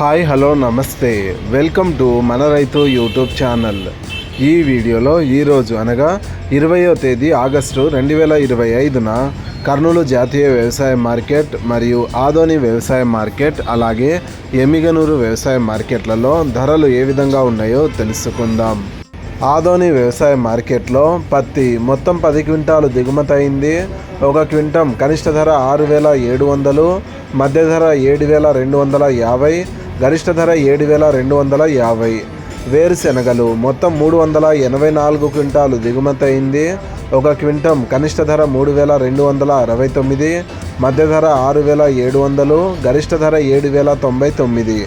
Hi hello నమస్తే, welcome to మన రైతు యూట్యూబ్ ఛానల్. ఈ వీడియోలో ఈరోజు అనగా 20వ తేదీ ఆగస్టు 2025న కర్నూలు జాతీయ వ్యవసాయ మార్కెట్ మరియు ఆదోని వ్యవసాయ మార్కెట్ అలాగే ఎమ్మిగనూరు వ్యవసాయ మార్కెట్లలో ధరలు ఏ విధంగా ఉన్నాయో తెలుసుకుందాం. ఆదోని వ్యవసాయ మార్కెట్లో పత్తి మొత్తం 10 క్వింటాలు దిగుమతి అయింది. ఒక క్వింటం కనిష్ట ధర 6,700, మధ్య ధర 7,250, గరిష్ట ధర 7,250. వేరుశెనగలు మొత్తం 384 క్వింటాలు దిగుమతి అయింది. ఒక క్వింటం కనిష్ట ధర 3,269, మధ్య ధర 6,700, గరిష్ట ధర 7,099.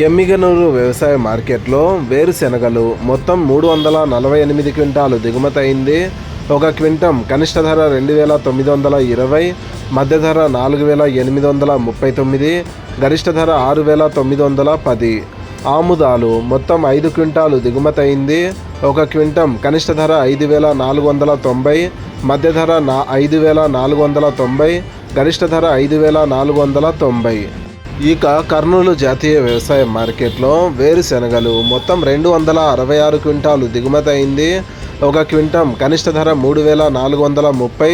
ఎమ్మిగనూరు వ్యవసాయ మార్కెట్లో వేరుశెనగలు మొత్తం 348 క్వింటాలు దిగుమతి అయింది. ఒక క్వింటం కనిష్ట ధర 2,920, మధ్య ధర 4,839, గరిష్ట ధర 6,910. ఆముదాలు మొత్తం 5 క్వింటాలు దిగుమతి అయింది. ఒక క్వింటం కనిష్ట ధర 5,490, మధ్య ధర 5,490, గరిష్ట ధర 5,490. ఇక కర్నూలు జాతీయ వ్యవసాయ మార్కెట్లో వేరుశెనగలు మొత్తం 266 క్వింటాలు దిగుమతి అయింది. ఒక క్వింటం కనిష్ట ధర 3,430,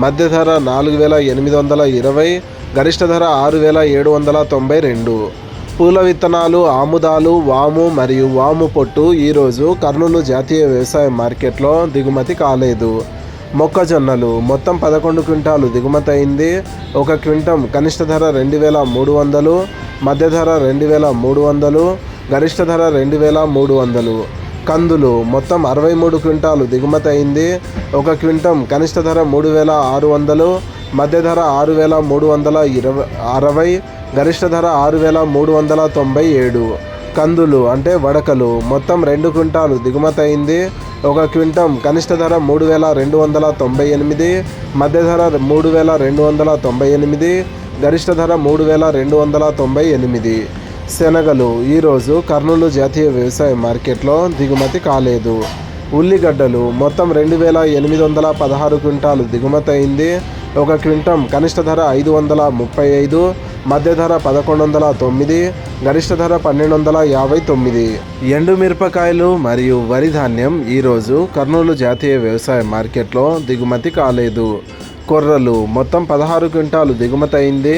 మధ్య ధర 4,820, గరిష్ట ధర 6,792. పూల విత్తనాలు, ఆముదాలు, వాము మరియు వాము పొట్టు ఈరోజు కర్నూలు జాతీయ వ్యవసాయ మార్కెట్లో దిగుమతి కాలేదు. మొక్కజొన్నలు మొత్తం 11 క్వింటాలు దిగుమతి అయింది. ఒక క్వింటం కనిష్ట ధర 2,300, మధ్య ధర 2,300, గరిష్ట ధర 2,300. కందులు మొత్తం 63 క్వింటాలు దిగుమతి అయింది. ఒక క్వింటం కనిష్ట ధర 3,600, మధ్య ధర 6,360, గరిష్ట ధర 6,397. కందులు అంటే వడకలు మొత్తం 2 క్వింటాలు దిగుమతి అయింది. ఒక క్వింటం కనిష్ట ధర 3,298, మధ్య ధర 3,298, గరిష్ట ధర 3,298. శనగలు ఈరోజు కర్నూలు జాతీయ వ్యవసాయ మార్కెట్లో దిగుమతి కాలేదు. ఉల్లిగడ్డలు మొత్తం 2,816 క్వింటాలు దిగుమతి అయింది. ఒక క్వింటం కనిష్ట ధర 535, మధ్య ధర 1,109, గరిష్ట ధర 1,259. ఎండుమిరపకాయలు మరియు వరి ధాన్యం ఈరోజు కర్నూలు జాతీయ వ్యవసాయ మార్కెట్లో దిగుమతి కాలేదు. కొర్రలు మొత్తం 16 క్వింటాలు దిగుమతి అయింది.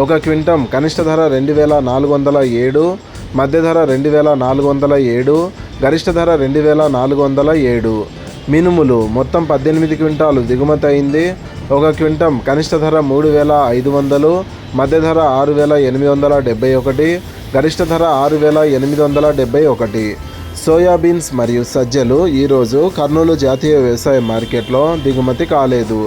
ఒక క్వింటం కనిష్ట ధర 2,407, మధ్య ధర 2,407, గరిష్ట ధర 2,407. మినుములు మొత్తం 18 క్వింటాలు దిగుమతి అయింది. ఒక క్వింటం కనిష్ట ధర 3,500, మధ్య ధర 6,871, గరిష్ట ధర 6,871. సోయాబీన్స్ మరియు సజ్జలు ఈరోజు కర్నూలు జాతీయ వ్యవసాయ మార్కెట్లో దిగుమతి కాలేదు.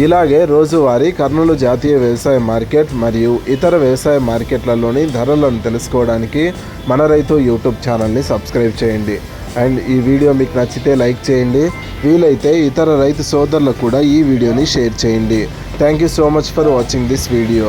ఇలాగే రోజువారీ కర్నూలు జాతీయ వ్యవసాయ మార్కెట్ మరియు ఇతర వ్యవసాయ మార్కెట్లలోని ధరలను తెలుసుకోవడానికి మన రైతు యూట్యూబ్ ఛానల్ని సబ్స్క్రైబ్ చేయండి. అండ్ ఈ వీడియో మీకు నచ్చితే లైక్ చేయండి. వీలైతే ఇతర రైతు సోదరులకు కూడా ఈ వీడియోని షేర్ చేయండి. Thank you so much for watching this video.